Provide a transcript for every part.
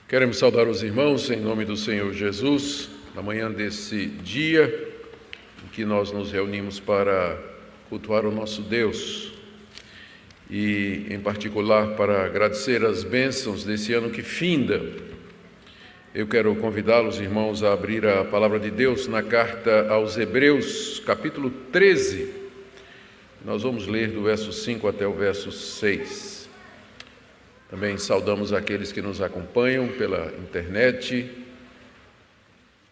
Queremos saudar os irmãos em nome do Senhor Jesus, na manhã desse dia em que nós nos reunimos para cultuar o nosso Deus e, em particular, para agradecer as bênçãos desse ano que finda. Eu quero convidá-los, irmãos, a abrir a palavra de Deus na carta aos Hebreus, capítulo 13. Nós vamos ler do verso 5 até o verso 6. Também saudamos aqueles que nos acompanham pela internet.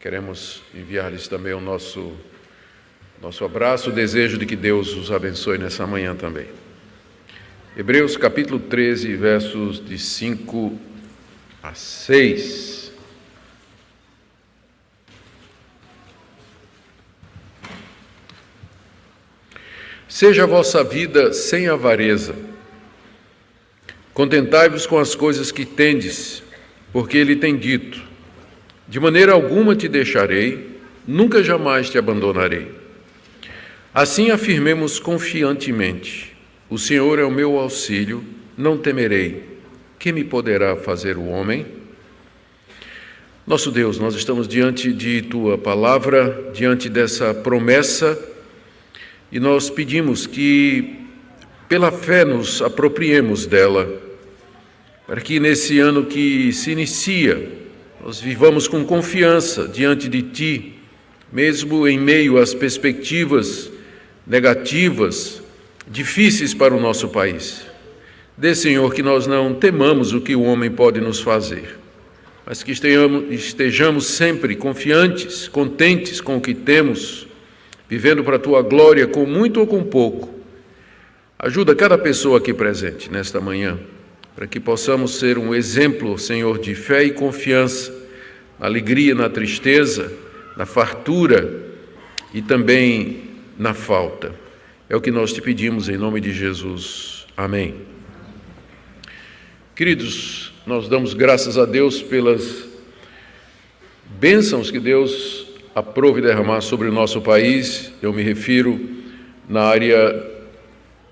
Queremos enviar-lhes também o nosso abraço, o desejo de que Deus os abençoe nessa manhã também. Hebreus capítulo 13, versos de 5 a 6. Seja a vossa vida sem avareza. Contentai-vos com as coisas que tendes, porque ele tem dito: de maneira alguma te deixarei, nunca jamais te abandonarei. Assim afirmemos confiantemente: o Senhor é o meu auxílio, não temerei. Que me poderá fazer o homem? Nosso Deus, nós estamos diante de Tua palavra, diante dessa promessa, e nós pedimos que, pela fé, nos apropriemos dela, para que nesse ano que se inicia, nós vivamos com confiança diante de Ti, mesmo em meio às perspectivas negativas, difíceis para o nosso país. Dê, Senhor, que nós não temamos o que o homem pode nos fazer, mas que estejamos sempre confiantes, contentes com o que temos, vivendo para a Tua glória com muito ou com pouco. Ajuda cada pessoa aqui presente nesta manhã, para que possamos ser um exemplo, Senhor, de fé e confiança, na alegria, na tristeza, na fartura e também na falta. É o que nós te pedimos em nome de Jesus. Amém. Queridos, nós damos graças a Deus pelas bênçãos que Deus aprove derramar sobre o nosso país. Eu me refiro na área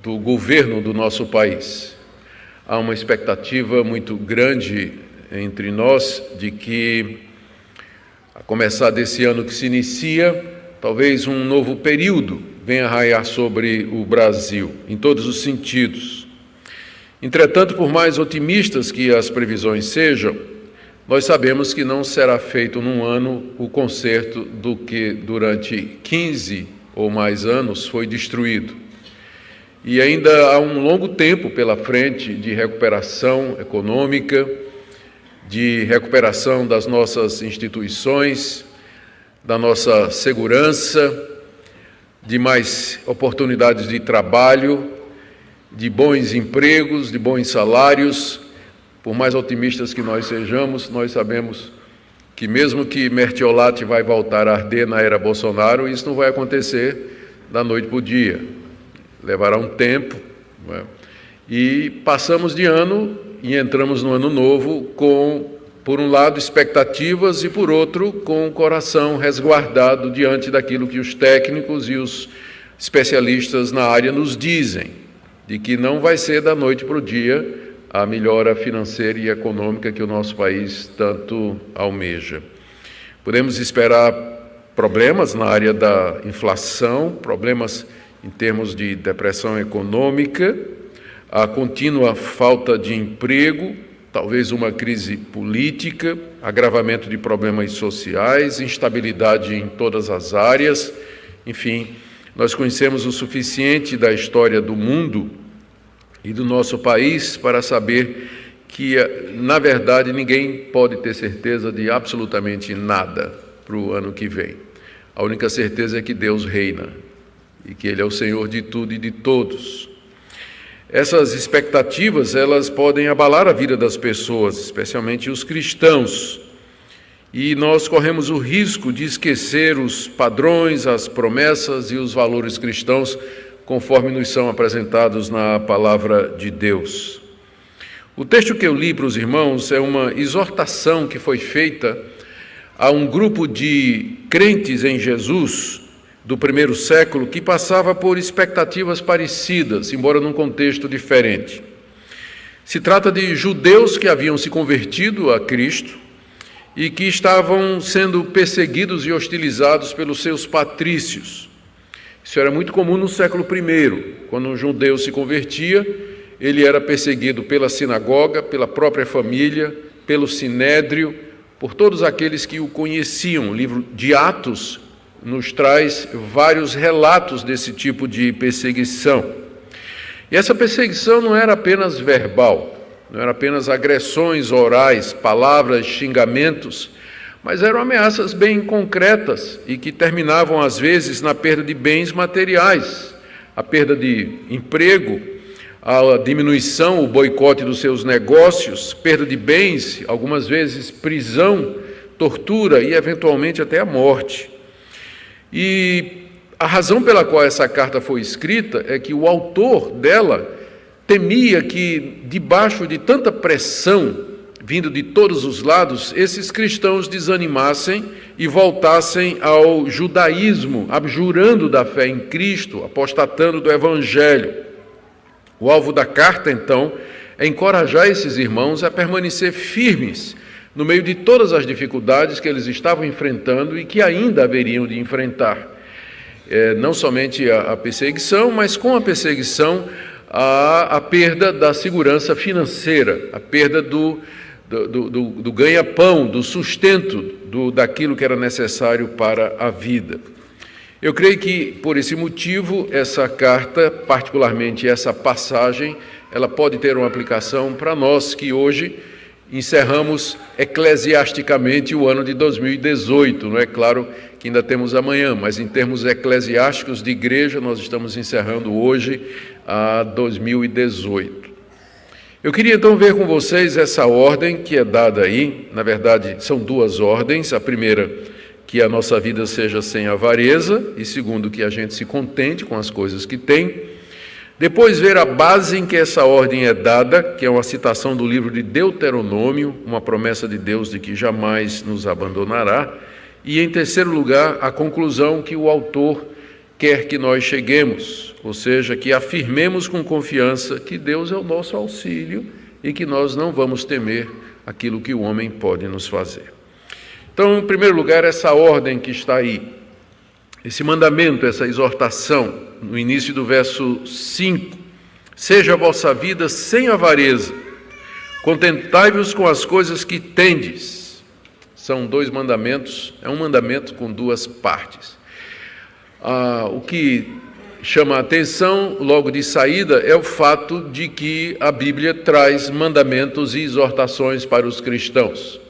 do governo do nosso país. Há uma expectativa muito grande entre nós de que, a começar desse ano que se inicia, talvez um novo período venha raiar sobre o Brasil, em todos os sentidos. Entretanto, por mais otimistas que as previsões sejam, nós sabemos que não será feito num ano o conserto do que durante 15 ou mais anos foi destruído. E ainda há um longo tempo pela frente de recuperação econômica, de recuperação das nossas instituições, da nossa segurança, de mais oportunidades de trabalho, de bons empregos, de bons salários. Por mais otimistas que nós sejamos, nós sabemos que mesmo que Mertiolate vai voltar a arder na era Bolsonaro, isso não vai acontecer da noite para o dia. Levará um tempo, não é? E passamos de ano e entramos no ano novo com, por um lado, expectativas e, por outro, com o coração resguardado diante daquilo que os técnicos e os especialistas na área nos dizem, de que não vai ser da noite para o dia a melhora financeira e econômica que o nosso país tanto almeja. Podemos esperar problemas na área da inflação, problemas em termos de depressão econômica, a contínua falta de emprego, talvez uma crise política, agravamento de problemas sociais, instabilidade em todas as áreas. Enfim, nós conhecemos o suficiente da história do mundo e do nosso país para saber que, na verdade, ninguém pode ter certeza de absolutamente nada para o ano que vem. A única certeza é que Deus reina e que Ele é o Senhor de tudo e de todos. Essas expectativas, elas podem abalar a vida das pessoas, especialmente os cristãos, e nós corremos o risco de esquecer os padrões, as promessas e os valores cristãos, conforme nos são apresentados na Palavra de Deus. O texto que eu li para os irmãos é uma exortação que foi feita a um grupo de crentes em Jesus do primeiro século que passava por expectativas parecidas, embora num contexto diferente. Se trata de judeus que haviam se convertido a Cristo e que estavam sendo perseguidos e hostilizados pelos seus patrícios. Isso era muito comum no século I. Quando um judeu se convertia, ele era perseguido pela sinagoga, pela própria família, pelo sinédrio, por todos aqueles que o conheciam. O livro de Atos nos traz vários relatos desse tipo de perseguição. E essa perseguição não era apenas verbal, não era apenas agressões orais, palavras, xingamentos, mas eram ameaças bem concretas e que terminavam, às vezes, na perda de bens materiais, a perda de emprego, a diminuição, o boicote dos seus negócios, perda de bens, algumas vezes prisão, tortura e, eventualmente, até a morte. E a razão pela qual essa carta foi escrita é que o autor dela temia que, debaixo de tanta pressão vindo de todos os lados, esses cristãos desanimassem e voltassem ao judaísmo, abjurando da fé em Cristo, apostatando do Evangelho. O alvo da carta, então, é encorajar esses irmãos a permanecer firmes no meio de todas as dificuldades que eles estavam enfrentando e que ainda haveriam de enfrentar. Não somente a perseguição, mas com a perseguição, a perda da segurança financeira, a perda do ganha-pão, do sustento, daquilo que era necessário para a vida. Eu creio que, por esse motivo, essa carta, particularmente essa passagem, ela pode ter uma aplicação para nós que hoje encerramos eclesiasticamente o ano de 2018. Não é claro que ainda temos amanhã, mas em termos eclesiásticos de igreja, nós estamos encerrando hoje a 2018. Eu queria então ver com vocês essa ordem que é dada aí. Na verdade, são duas ordens. A primeira, que a nossa vida seja sem avareza, e segundo, que a gente se contente com as coisas que tem. Depois, ver a base em que essa ordem é dada, que é uma citação do livro de Deuteronômio, uma promessa de Deus de que jamais nos abandonará. E, em terceiro lugar, a conclusão que o autor quer que nós cheguemos, ou seja, que afirmemos com confiança que Deus é o nosso auxílio e que nós não vamos temer aquilo que o homem pode nos fazer. Então, em primeiro lugar, essa ordem que está aí, esse mandamento, essa exortação, no início do verso 5, seja a vossa vida sem avareza, contentai-vos com as coisas que tendes. São dois mandamentos, é um mandamento com duas partes. O que chama a atenção logo de saída é o fato de que a Bíblia traz mandamentos e exortações para os cristãos.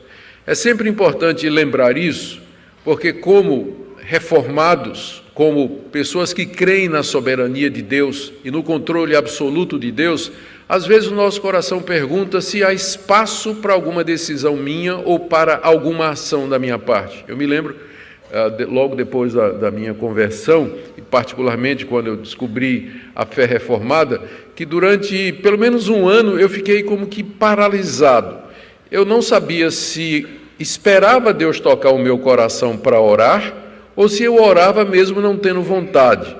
É sempre importante lembrar isso, porque como reformados, como pessoas que creem na soberania de Deus e no controle absoluto de Deus, às vezes o nosso coração pergunta se há espaço para alguma decisão minha ou para alguma ação da minha parte. Eu me lembro, logo depois da minha conversão, e particularmente quando eu descobri a fé reformada, que durante pelo menos um ano eu fiquei como que paralisado. Eu não sabia se esperava Deus tocar o meu coração para orar ou se eu orava mesmo não tendo vontade.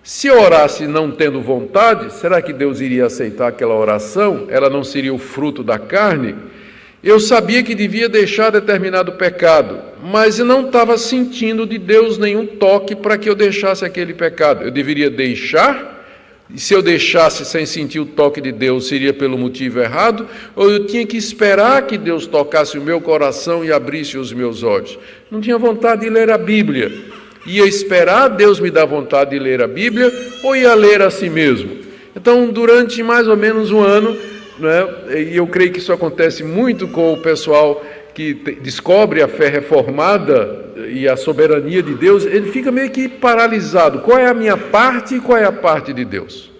Se eu orasse não tendo vontade, será que Deus iria aceitar aquela oração? Ela não seria o fruto da carne? Eu sabia que devia deixar determinado pecado, mas eu não estava sentindo de Deus nenhum toque para que eu deixasse aquele pecado. Eu deveria deixar? E se eu deixasse sem sentir o toque de Deus, seria pelo motivo errado? Ou eu tinha que esperar que Deus tocasse o meu coração e abrisse os meus olhos? Não tinha vontade de ler a Bíblia. Ia esperar Deus me dar vontade de ler a Bíblia ou ia ler a si mesmo? Então, durante mais ou menos um ano, né, e eu creio que isso acontece muito com o pessoal que descobre a fé reformada e a soberania de Deus, ele fica meio que paralisado. Qual é a minha parte e qual é a parte de Deus?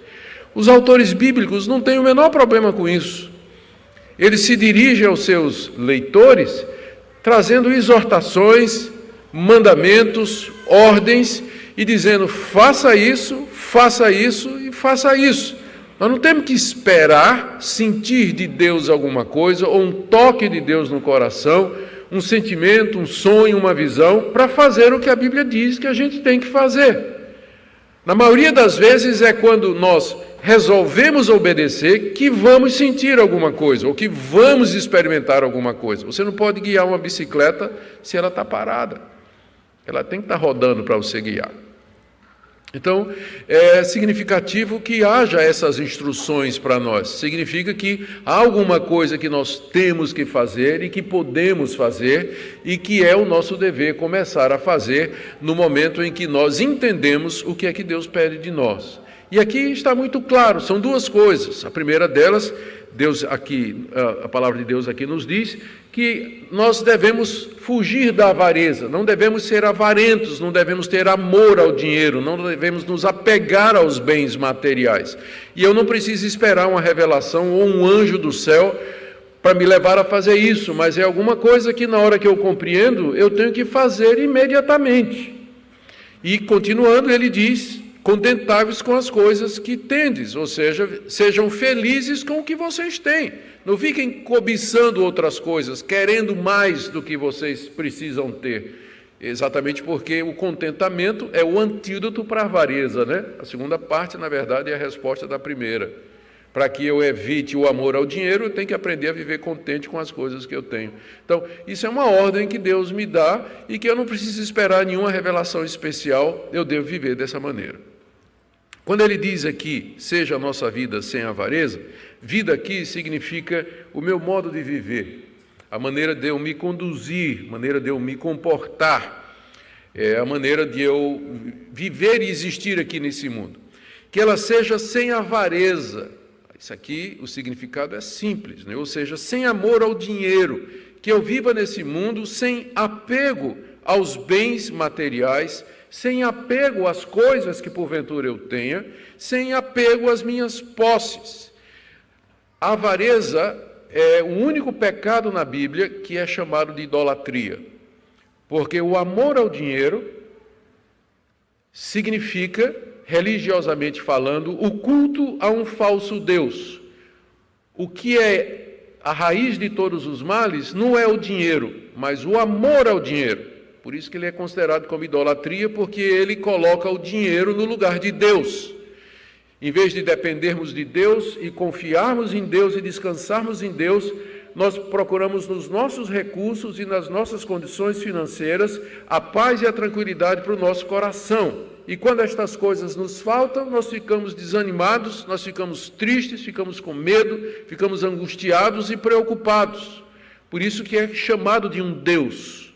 Os autores bíblicos não têm o menor problema com isso. Eles se dirigem aos seus leitores trazendo exortações, mandamentos, ordens e dizendo: faça isso e faça isso. Nós não temos que esperar sentir de Deus alguma coisa ou um toque de Deus no coração, um sentimento, um sonho, uma visão, para fazer o que a Bíblia diz que a gente tem que fazer. Na maioria das vezes é quando nós resolvemos obedecer que vamos sentir alguma coisa, ou que vamos experimentar alguma coisa. Você não pode guiar uma bicicleta se ela está parada. Ela tem que estar rodando para você guiar. Então, é significativo que haja essas instruções para nós. Significa que há alguma coisa que nós temos que fazer e que podemos fazer e que é o nosso dever começar a fazer no momento em que nós entendemos o que é que Deus pede de nós. E aqui está muito claro, são duas coisas. A primeira delas, Deus aqui, a palavra de Deus aqui nos diz que nós devemos fugir da avareza, não devemos ser avarentos, não devemos ter amor ao dinheiro, não devemos nos apegar aos bens materiais. E eu não preciso esperar uma revelação ou um anjo do céu para me levar a fazer isso, mas é alguma coisa que na hora que eu compreendo, eu tenho que fazer imediatamente. E continuando, ele diz: contentáveis com as coisas que tendes, ou seja, sejam felizes com o que vocês têm. Não fiquem cobiçando outras coisas, querendo mais do que vocês precisam ter. Exatamente porque o contentamento é o antídoto para a avareza, né? A segunda parte, na verdade, é a resposta da primeira. Para que eu evite o amor ao dinheiro, eu tenho que aprender a viver contente com as coisas que eu tenho. Então, isso é uma ordem que Deus me dá e que eu não preciso esperar nenhuma revelação especial, eu devo viver dessa maneira. Quando ele diz aqui, seja a nossa vida sem avareza, vida aqui significa o meu modo de viver, a maneira de eu me conduzir, a maneira de eu me comportar, a maneira de eu viver e existir aqui nesse mundo. Que ela seja sem avareza. Isso aqui, o significado é simples, né? Ou seja, sem amor ao dinheiro, que eu viva nesse mundo sem apego aos bens materiais, sem apego às coisas que porventura eu tenha, sem apego às minhas posses. A avareza é o único pecado na Bíblia que é chamado de idolatria, porque o amor ao dinheiro significa, religiosamente falando, o culto a um falso Deus. O que é a raiz de todos os males não é o dinheiro, mas o amor ao dinheiro. Por isso que ele é considerado como idolatria, porque ele coloca o dinheiro no lugar de Deus. Em vez de dependermos de Deus e confiarmos em Deus e descansarmos em Deus, nós procuramos nos nossos recursos e nas nossas condições financeiras a paz e a tranquilidade para o nosso coração. E quando estas coisas nos faltam, nós ficamos desanimados, nós ficamos tristes, ficamos com medo, ficamos angustiados e preocupados. Por isso que é chamado de um Deus.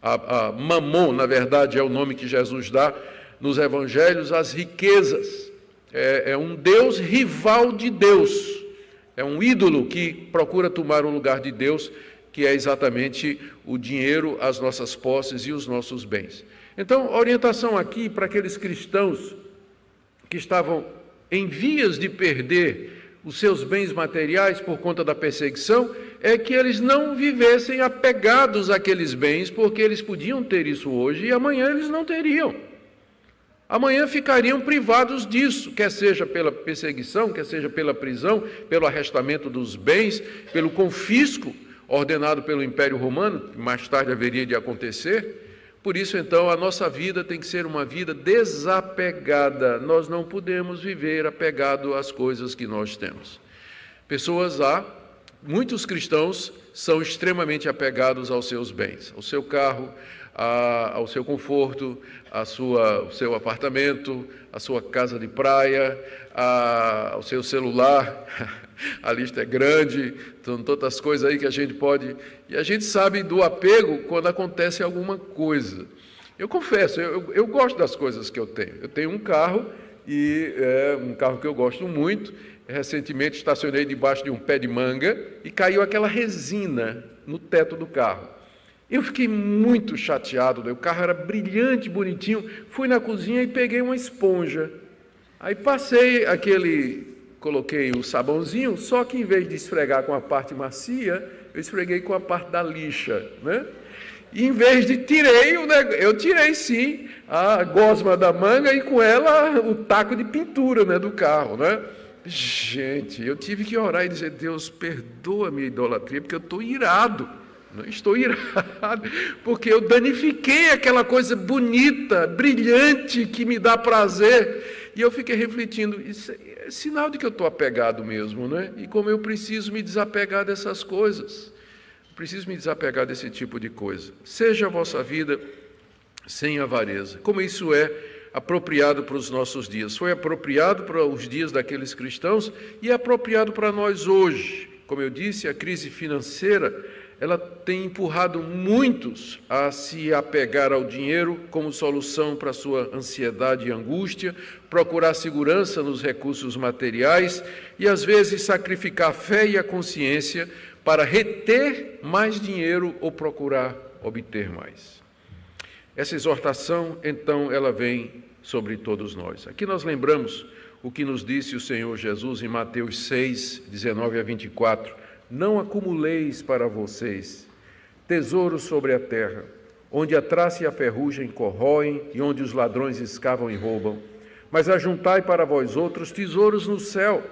A Mamon, na verdade, é o nome que Jesus dá nos evangelhos às riquezas. É um Deus rival de Deus. É um ídolo que procura tomar o lugar de Deus, que é exatamente o dinheiro, as nossas posses e os nossos bens. Então, a orientação aqui para aqueles cristãos que estavam em vias de perder os seus bens materiais por conta da perseguição, é que eles não vivessem apegados àqueles bens, porque eles podiam ter isso hoje e amanhã eles não teriam. Amanhã ficariam privados disso, quer seja pela perseguição, quer seja pela prisão, pelo arrestamento dos bens, pelo confisco ordenado pelo Império Romano, que mais tarde haveria de acontecer. Por isso, então, a nossa vida tem que ser uma vida desapegada. Nós não podemos viver apegado às coisas que nós temos. Muitos cristãos são extremamente apegados aos seus bens, ao seu carro, ao seu conforto, ao seu apartamento, à sua casa de praia, ao seu celular. A lista é grande, são tantas coisas aí que a gente pode... E a gente sabe do apego quando acontece alguma coisa. Eu confesso, eu gosto das coisas que eu tenho. Eu tenho um carro, e é um carro que eu gosto muito. Recentemente estacionei debaixo de um pé de manga e caiu aquela resina no teto do carro. Eu fiquei muito chateado, né? O carro era brilhante, bonitinho. Fui na cozinha e peguei uma esponja. Aí coloquei o sabãozinho, só que em vez de esfregar com a parte macia, eu esfreguei com a parte da lixa, né? E em vez de eu tirei sim a gosma da manga e com ela o taco de pintura, né, do carro, né? Gente, eu tive que orar e dizer: Deus, perdoa a minha idolatria, porque eu estou irado. Estou irado, porque eu danifiquei aquela coisa bonita, brilhante, que me dá prazer. E eu fiquei refletindo, isso é sinal de que eu estou apegado mesmo, né? E como eu preciso me desapegar dessas coisas. Preciso me desapegar desse tipo de coisa. Seja a vossa vida sem avareza. Como isso é apropriado para os nossos dias. Foi apropriado para os dias daqueles cristãos e é apropriado para nós hoje. Como eu disse, a crise financeira, ela tem empurrado muitos a se apegar ao dinheiro como solução para a sua ansiedade e angústia, procurar segurança nos recursos materiais e, às vezes, sacrificar a fé e a consciência para reter mais dinheiro ou procurar obter mais. Essa exortação, então, ela vem sobre todos nós. Aqui nós lembramos o que nos disse o Senhor Jesus em Mateus 6, 19 a 24. Não acumuleis para vocês tesouros sobre a terra, onde a traça e a ferrugem corroem e onde os ladrões escavam e roubam. Mas ajuntai para vós outros tesouros no céu,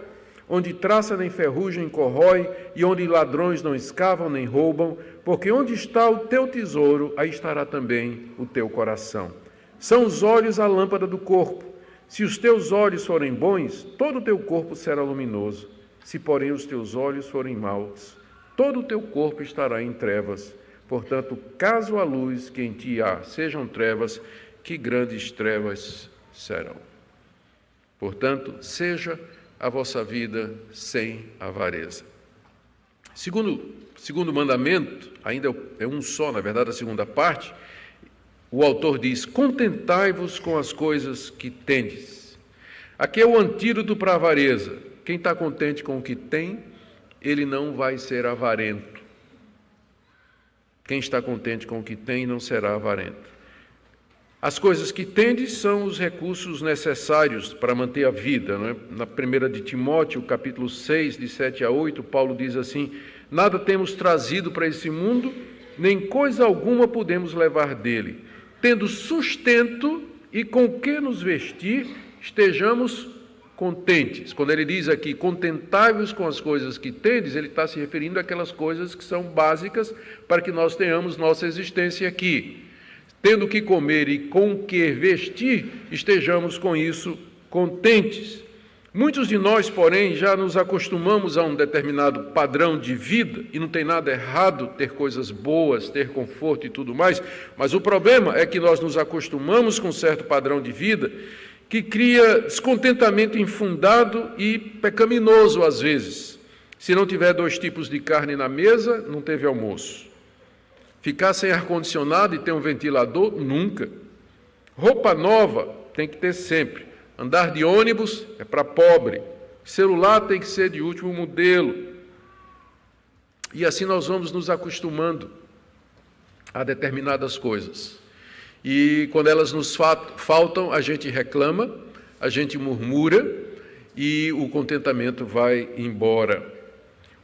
onde traça nem ferrugem corrói e onde ladrões não escavam nem roubam, porque onde está o teu tesouro, aí estará também o teu coração. São os olhos a lâmpada do corpo. Se os teus olhos forem bons, todo o teu corpo será luminoso. Se, porém, os teus olhos forem maus, todo o teu corpo estará em trevas. Portanto, caso a luz que em ti há sejam trevas, que grandes trevas serão. Portanto, seja a vossa vida sem avareza. Segundo mandamento, ainda é um só, na verdade, a segunda parte, o autor diz, contentai-vos com as coisas que tendes. Aqui é o antídoto para a avareza. Quem está contente com o que tem, ele não vai ser avarento. Quem está contente com o que tem, não será avarento. As coisas que tendes são os recursos necessários para manter a vida. Não é? Na 1 de Timóteo, capítulo 6, de 7 a 8, Paulo diz assim, nada temos trazido para esse mundo, nem coisa alguma podemos levar dele. Tendo sustento e com que nos vestir, estejamos contentes. Quando ele diz aqui, contentai-vos com as coisas que tendes, ele está se referindo àquelas coisas que são básicas para que nós tenhamos nossa existência aqui. Tendo que comer e com que vestir, estejamos com isso contentes. Muitos de nós, porém, já nos acostumamos a um determinado padrão de vida, e não tem nada errado ter coisas boas, ter conforto e tudo mais, mas o problema é que nós nos acostumamos com um certo padrão de vida que cria descontentamento infundado e pecaminoso às vezes. Se não tiver 2 tipos de carne na mesa, não teve almoço. Ficar sem ar-condicionado e ter um ventilador, nunca. Roupa nova tem que ter sempre. Andar de ônibus é para pobre. Celular tem que ser de último modelo. E assim nós vamos nos acostumando a determinadas coisas. E quando elas nos faltam, a gente reclama, a gente murmura e o contentamento vai embora.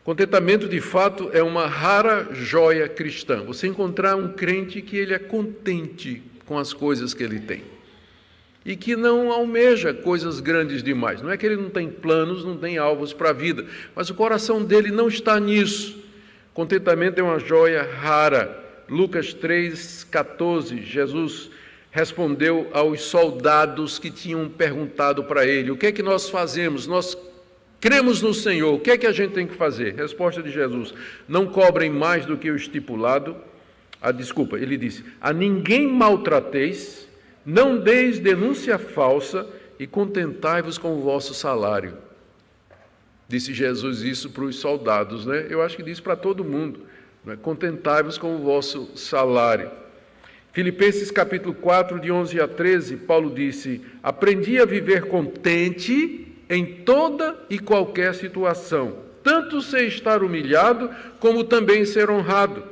Contentamento, de fato, é uma rara joia cristã. Você encontrar um crente que ele é contente com as coisas que ele tem. E que não almeja coisas grandes demais. Não é que ele não tem planos, não tem alvos para a vida, mas o coração dele não está nisso. Contentamento é uma joia rara. Lucas 3,14, Jesus respondeu aos soldados que tinham perguntado para ele, o que é que nós fazemos? Nós cremos no Senhor, o que é que a gente tem que fazer? Resposta de Jesus, não cobrem mais do que o estipulado. Ele disse, a ninguém maltrateis, não deis denúncia falsa e contentai-vos com o vosso salário. Disse Jesus isso para os soldados, né? Eu acho que disse para todo mundo, né? Contentai-vos com o vosso salário. Filipenses capítulo 4, de 11 a 13, Paulo disse, aprendi a viver contente em toda e qualquer situação, tanto sei estar humilhado, como também ser honrado.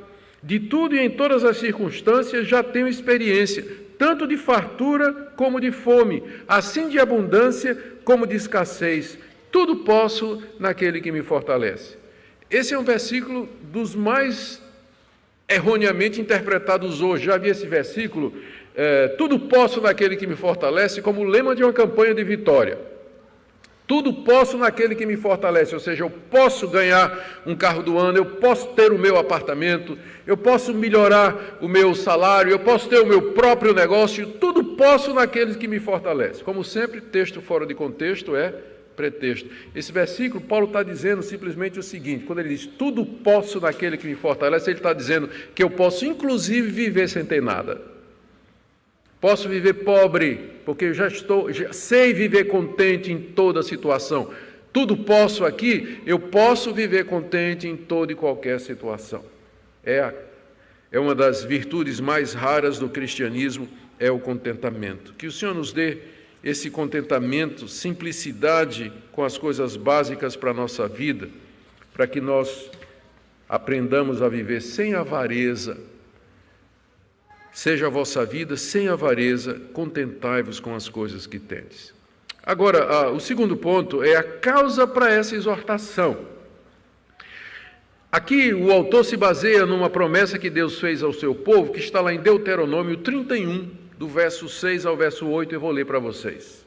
De tudo e em todas as circunstâncias já tenho experiência, tanto de fartura como de fome, assim de abundância como de escassez. Tudo posso naquele que me fortalece. Esse é um versículo dos mais erroneamente interpretados hoje. Já vi esse versículo, tudo posso naquele que me fortalece, como lema de uma campanha de vitória. Tudo posso naquele que me fortalece, ou seja, eu posso ganhar um carro do ano, eu posso ter o meu apartamento, eu posso melhorar o meu salário, eu posso ter o meu próprio negócio, tudo posso naquele que me fortalece. Como sempre, texto fora de contexto é pretexto. Esse versículo, Paulo está dizendo simplesmente o seguinte, quando ele diz, tudo posso naquele que me fortalece, ele está dizendo que eu posso inclusive viver sem ter nada. Posso viver pobre, porque eu já sei viver contente em toda situação. Tudo posso aqui, eu posso viver contente em toda e qualquer situação. É uma das virtudes mais raras do cristianismo, é o contentamento. Que o Senhor nos dê esse contentamento, simplicidade com as coisas básicas para a nossa vida, para que nós aprendamos a viver sem avareza. Seja a vossa vida sem avareza, contentai-vos com as coisas que tendes. Agora, o segundo ponto é a causa para essa exortação. Aqui o autor se baseia numa promessa que Deus fez ao seu povo, que está lá em Deuteronômio 31, do verso 6 ao verso 8, eu vou ler para vocês.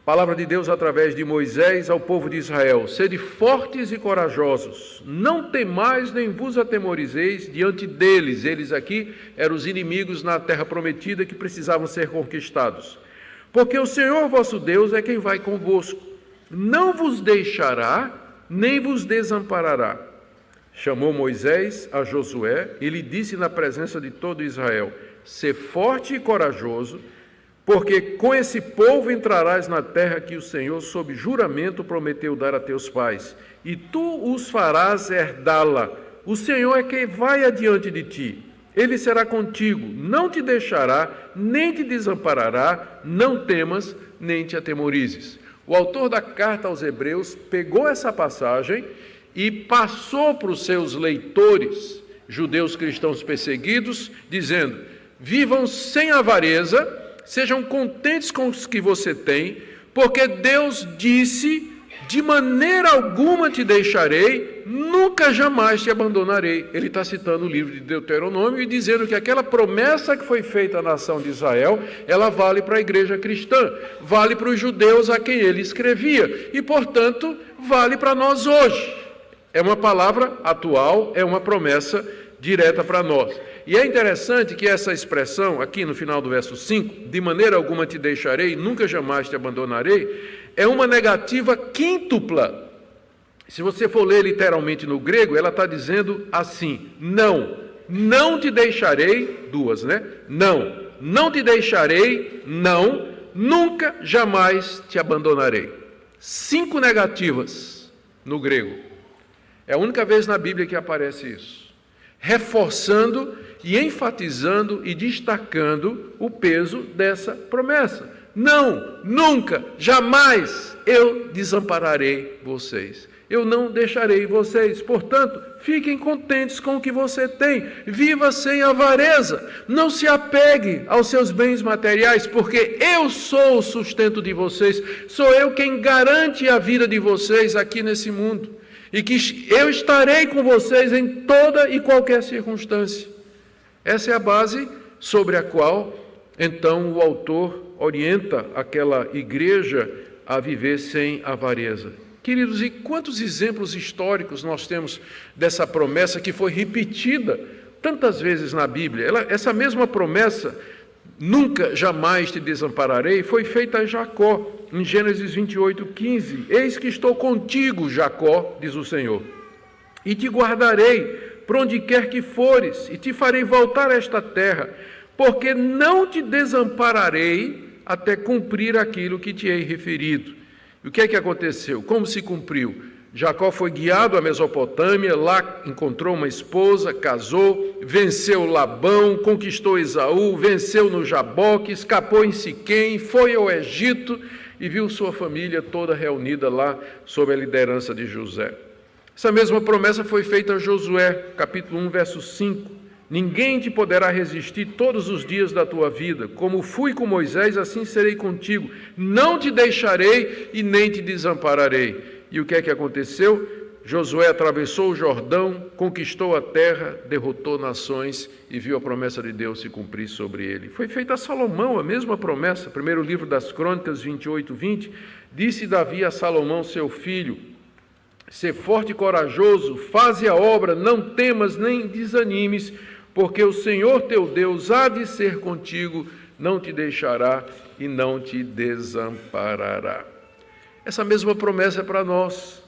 Palavra de Deus através de Moisés ao povo de Israel: sede fortes e corajosos, não temais nem vos atemorizeis diante deles. Eles aqui eram os inimigos na terra prometida que precisavam ser conquistados. Porque o Senhor vosso Deus é quem vai convosco, não vos deixará, nem vos desamparará. Chamou Moisés a Josué e lhe disse na presença de todo Israel: sê forte e corajoso, porque com esse povo entrarás na terra que o Senhor, sob juramento, prometeu dar a teus pais, e tu os farás herdá-la. O Senhor é quem vai adiante de ti. Ele será contigo, não te deixará, nem te desamparará, não temas, nem te atemorizes. O autor da carta aos Hebreus pegou essa passagem e passou para os seus leitores, judeus cristãos perseguidos, dizendo: vivam sem avareza, sejam contentes com os que você tem, porque Deus disse, de maneira alguma te deixarei, nunca jamais te abandonarei. Ele está citando o livro de Deuteronômio e dizendo que aquela promessa que foi feita à nação de Israel, ela vale para a igreja cristã, vale para os judeus a quem ele escrevia e, portanto, vale para nós hoje. É uma palavra atual, é uma promessa direta para nós. E é interessante que essa expressão, aqui no final do verso 5, de maneira alguma te deixarei, nunca jamais te abandonarei, é uma negativa quíntupla. Se você for ler literalmente no grego, ela está dizendo assim: não te deixarei, duas, né? Não te deixarei, nunca jamais te abandonarei. 5 negativas no grego. É a única vez na Bíblia que aparece isso, reforçando e enfatizando e destacando o peso dessa promessa. Não, nunca, jamais eu desampararei vocês. Eu não deixarei vocês. Portanto, fiquem contentes com o que você tem. Viva sem avareza. Não se apegue aos seus bens materiais, porque eu sou o sustento de vocês. Sou eu quem garante a vida de vocês aqui nesse mundo. E que eu estarei com vocês em toda e qualquer circunstância. Essa é a base sobre a qual, então, o autor orienta aquela igreja a viver sem avareza. Queridos, e quantos exemplos históricos nós temos dessa promessa que foi repetida tantas vezes na Bíblia? Essa mesma promessa, nunca, jamais te desampararei, foi feita a Jacó, em Gênesis 28:15. Eis que estou contigo, Jacó, diz o Senhor, e te guardarei por onde quer que fores, e te farei voltar a esta terra, porque não te desampararei até cumprir aquilo que te hei referido. E o que é que aconteceu? Como se cumpriu? Jacó foi guiado à Mesopotâmia, lá encontrou uma esposa, casou, venceu Labão, conquistou Esaú, venceu no Jaboque, escapou em Siquém, foi ao Egito e viu sua família toda reunida lá sob a liderança de José. Essa mesma promessa foi feita a Josué, capítulo 1, verso 5. Ninguém te poderá resistir todos os dias da tua vida. Como fui com Moisés, assim serei contigo. Não te deixarei e nem te desampararei. E o que é que aconteceu? Josué atravessou o Jordão, conquistou a terra, derrotou nações e viu a promessa de Deus se cumprir sobre ele. Foi feita a Salomão a mesma promessa. Primeiro livro das Crônicas, 28:20. Disse Davi a Salomão, seu filho: sê forte e corajoso, faze a obra, não temas nem desanimes, porque o Senhor teu Deus há de ser contigo, não te deixará e não te desamparará. Essa mesma promessa é para nós,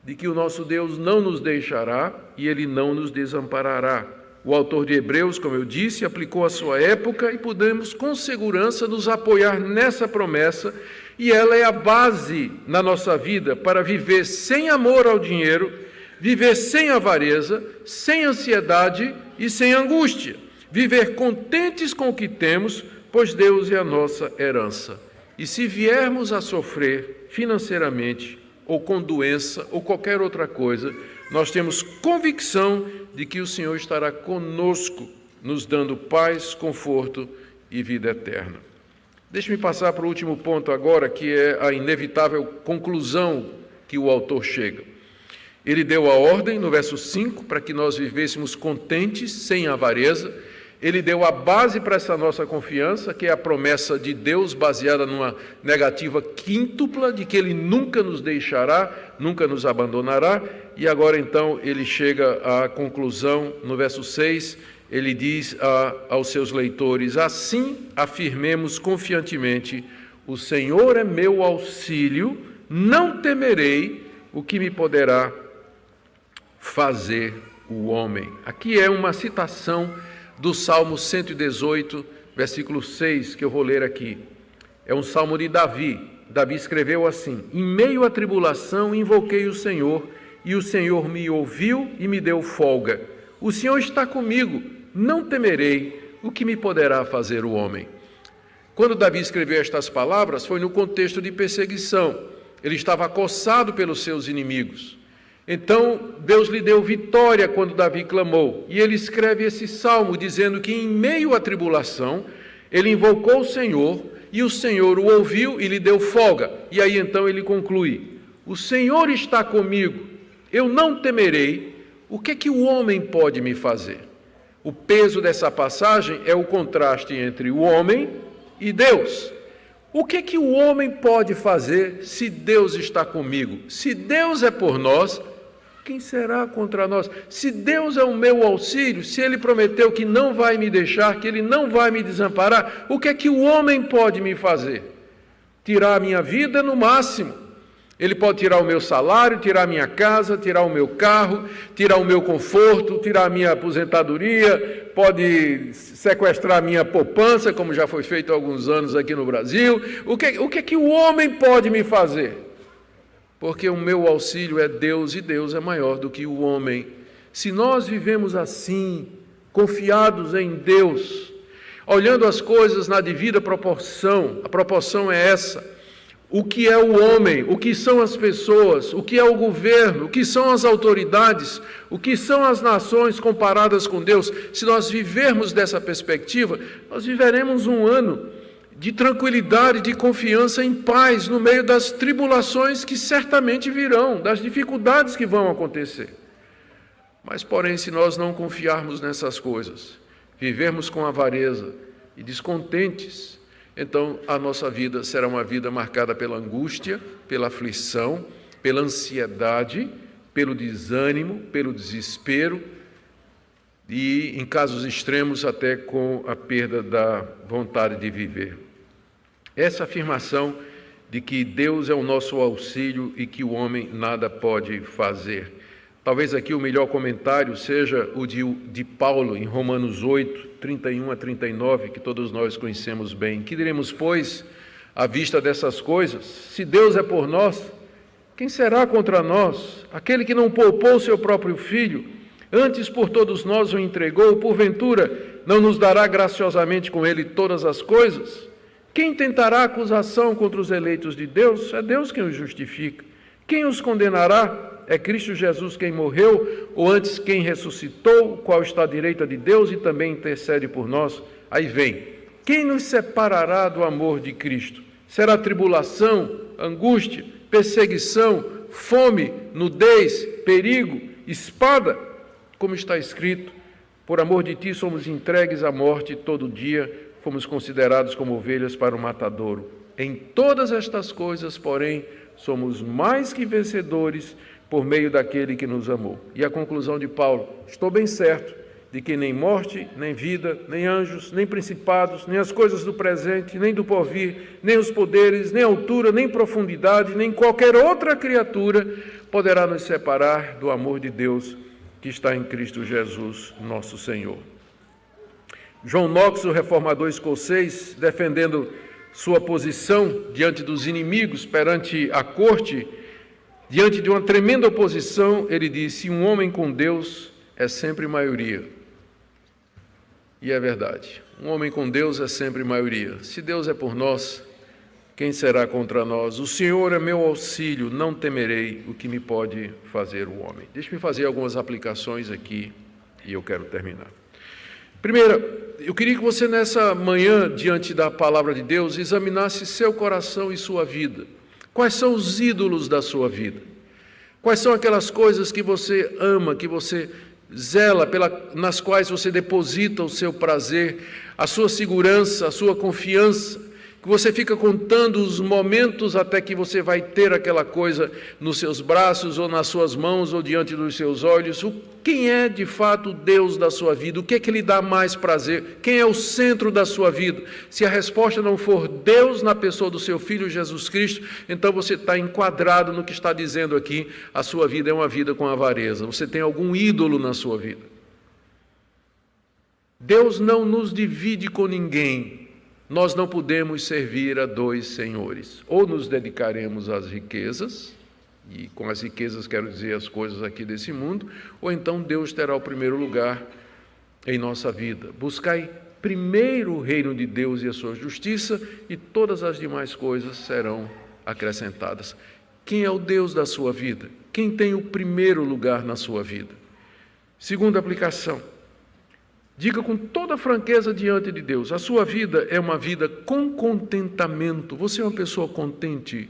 de que o nosso Deus não nos deixará e Ele não nos desamparará. O autor de Hebreus, como eu disse, aplicou a sua época e podemos com segurança nos apoiar nessa promessa, e ela é a base na nossa vida para viver sem amor ao dinheiro, viver sem avareza, sem ansiedade e sem angústia, viver contentes com o que temos, pois Deus é a nossa herança. E se viermos a sofrer financeiramente, ou com doença, ou qualquer outra coisa, nós temos convicção de que o Senhor estará conosco, nos dando paz, conforto e vida eterna. Deixe-me passar para o último ponto agora, que é a inevitável conclusão que o autor chega. Ele deu a ordem, no verso 5, para que nós vivêssemos contentes, sem avareza. Ele deu a base para essa nossa confiança, que é a promessa de Deus, baseada numa negativa quíntupla, de que Ele nunca nos deixará, nunca nos abandonará. E agora, então, ele chega à conclusão, no verso 6, ele diz aos seus leitores: assim afirmemos confiantemente, o Senhor é meu auxílio, não temerei o que me poderá fazer o homem. Aqui é uma citação do Salmo 118, versículo 6, que eu vou ler aqui. É um salmo de Davi. Davi escreveu assim: em meio à tribulação invoquei o Senhor, e o Senhor me ouviu e me deu folga. O Senhor está comigo, não temerei o que me poderá fazer o homem. Quando Davi escreveu estas palavras, foi no contexto de perseguição. Ele estava acossado pelos seus inimigos. Então, Deus lhe deu vitória quando Davi clamou. E ele escreve esse salmo dizendo que em meio à tribulação, ele invocou o Senhor, e o Senhor o ouviu e lhe deu folga. E aí então ele conclui: o Senhor está comigo, eu não temerei, o que o homem pode me fazer? O peso dessa passagem é o contraste entre o homem e Deus. O que o homem pode fazer se Deus está comigo? Se Deus é por nós, quem será contra nós? Se Deus é o meu auxílio, se Ele prometeu que não vai me deixar, que Ele não vai me desamparar, o que o homem pode me fazer? Tirar a minha vida no máximo. Ele pode tirar o meu salário, tirar a minha casa, tirar o meu carro, tirar o meu conforto, tirar a minha aposentadoria, pode sequestrar a minha poupança, como já foi feito há alguns anos aqui no Brasil. O que o homem pode me fazer? Porque o meu auxílio é Deus, e Deus é maior do que o homem. Se nós vivemos assim, confiados em Deus, olhando as coisas na devida proporção, a proporção é essa: o que é o homem, o que são as pessoas, o que é o governo, o que são as autoridades, o que são as nações comparadas com Deus. Se nós vivermos dessa perspectiva, nós viveremos um ano de tranquilidade, de confiança, em paz, no meio das tribulações que certamente virão, das dificuldades que vão acontecer. Mas, porém, se nós não confiarmos nessas coisas, vivermos com avareza e descontentes, então a nossa vida será uma vida marcada pela angústia, pela aflição, pela ansiedade, pelo desânimo, pelo desespero e, em casos extremos, até com a perda da vontade de viver. Essa afirmação de que Deus é o nosso auxílio e que o homem nada pode fazer. Talvez aqui o melhor comentário seja o de Paulo, em Romanos 8, 31 a 39, que todos nós conhecemos bem. Que diremos, pois, à vista dessas coisas? Se Deus é por nós, quem será contra nós? Aquele que não poupou seu próprio filho, antes por todos nós o entregou, porventura não nos dará graciosamente com ele todas as coisas? Quem tentará acusação contra os eleitos de Deus? É Deus quem os justifica. Quem os condenará? É Cristo Jesus quem morreu, ou antes quem ressuscitou, o qual está à direita de Deus e também intercede por nós. Aí vem: quem nos separará do amor de Cristo? Será tribulação, angústia, perseguição, fome, nudez, perigo, espada? Como está escrito: por amor de ti somos entregues à morte todo dia, fomos considerados como ovelhas para o matadouro. Em todas estas coisas, porém, somos mais que vencedores por meio daquele que nos amou. E a conclusão de Paulo: estou bem certo de que nem morte, nem vida, nem anjos, nem principados, nem as coisas do presente, nem do porvir, nem os poderes, nem altura, nem profundidade, nem qualquer outra criatura poderá nos separar do amor de Deus que está em Cristo Jesus, nosso Senhor. John Knox, o reformador escocês, defendendo sua posição diante dos inimigos, perante a corte, diante de uma tremenda oposição, ele disse: um homem com Deus é sempre maioria. E é verdade, um homem com Deus é sempre maioria. Se Deus é por nós, quem será contra nós? O Senhor é meu auxílio, não temerei o que me pode fazer o homem. Deixe-me fazer algumas aplicações aqui e eu quero terminar. Primeira, eu queria que você nessa manhã, diante da palavra de Deus, examinasse seu coração e sua vida. Quais são os ídolos da sua vida? Quais são aquelas coisas que você ama, que você zela, nas quais você deposita o seu prazer, a sua segurança, a sua confiança, que você fica contando os momentos até que você vai ter aquela coisa nos seus braços, ou nas suas mãos, ou diante dos seus olhos. Quem é de fato o Deus da sua vida? O que é que lhe dá mais prazer? Quem é o centro da sua vida? Se a resposta não for Deus na pessoa do seu Filho Jesus Cristo, então você está enquadrado no que está dizendo aqui: a sua vida é uma vida com avareza. Você tem algum ídolo na sua vida. Deus não nos divide com ninguém. Nós não podemos servir a dois senhores. Ou nos dedicaremos às riquezas, e com as riquezas quero dizer as coisas aqui desse mundo, ou então Deus terá o primeiro lugar em nossa vida. Buscai primeiro o reino de Deus e a sua justiça, e todas as demais coisas serão acrescentadas. Quem é o Deus da sua vida? Quem tem o primeiro lugar na sua vida? Segunda aplicação. Diga com toda franqueza diante de Deus: a sua vida é uma vida com contentamento. Você é uma pessoa contente?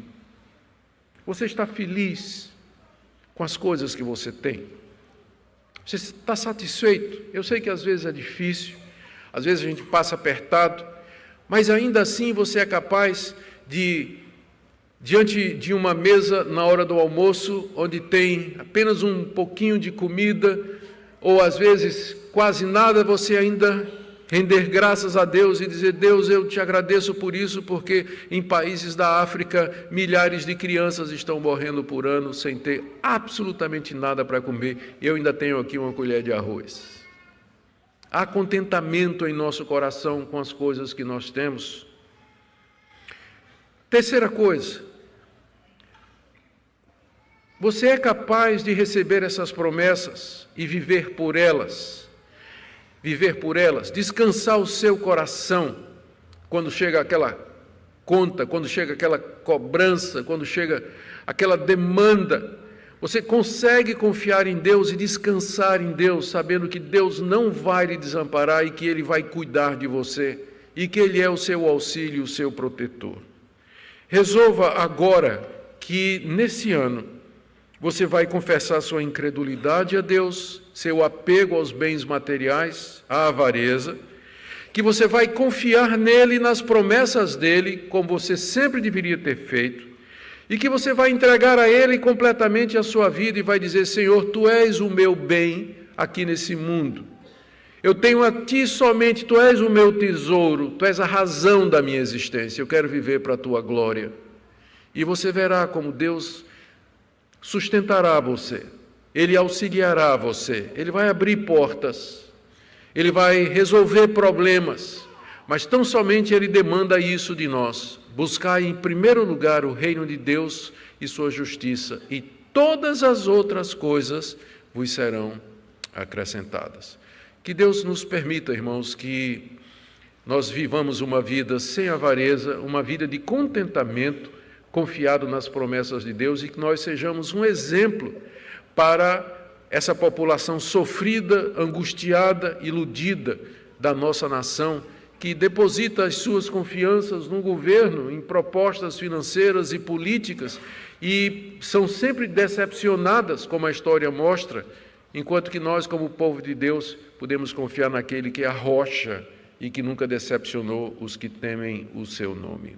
Você está feliz com as coisas que você tem? Você está satisfeito? Eu sei que às vezes é difícil, às vezes a gente passa apertado, mas ainda assim você é capaz de, diante de uma mesa na hora do almoço, onde tem apenas um pouquinho de comida, ou às vezes quase nada, você ainda render graças a Deus e dizer: Deus, eu te agradeço por isso, porque em países da África milhares de crianças estão morrendo por ano sem ter absolutamente nada para comer, e eu ainda tenho aqui uma colher de arroz. Há contentamento em nosso coração com as coisas que nós temos. Terceira coisa, você é capaz de receber essas promessas e viver por elas, descansar o seu coração quando chega aquela conta, quando chega aquela cobrança, quando chega aquela demanda. Você consegue confiar em Deus e descansar em Deus, sabendo que Deus não vai lhe desamparar e que Ele vai cuidar de você e que Ele é o seu auxílio, o seu protetor. Resolva agora que nesse ano você vai confessar sua incredulidade a Deus, seu apego aos bens materiais, à avareza, que você vai confiar nele, nas promessas dele, como você sempre deveria ter feito, e que você vai entregar a ele completamente a sua vida e vai dizer: Senhor, Tu és o meu bem aqui nesse mundo. Eu tenho a Ti somente, Tu és o meu tesouro, Tu és a razão da minha existência, eu quero viver para a Tua glória. E você verá como Deus sustentará você, Ele auxiliará você, Ele vai abrir portas, Ele vai resolver problemas, mas tão somente Ele demanda isso de nós: buscar em primeiro lugar o reino de Deus e sua justiça, e todas as outras coisas vos serão acrescentadas. Que Deus nos permita, irmãos, que nós vivamos uma vida sem avareza, uma vida de contentamento, confiado nas promessas de Deus, e que nós sejamos um exemplo para essa população sofrida, angustiada, iludida da nossa nação, que deposita as suas confianças no governo, em propostas financeiras e políticas, e são sempre decepcionadas, como a história mostra, enquanto que nós, como povo de Deus, podemos confiar naquele que é a rocha e que nunca decepcionou os que temem o seu nome.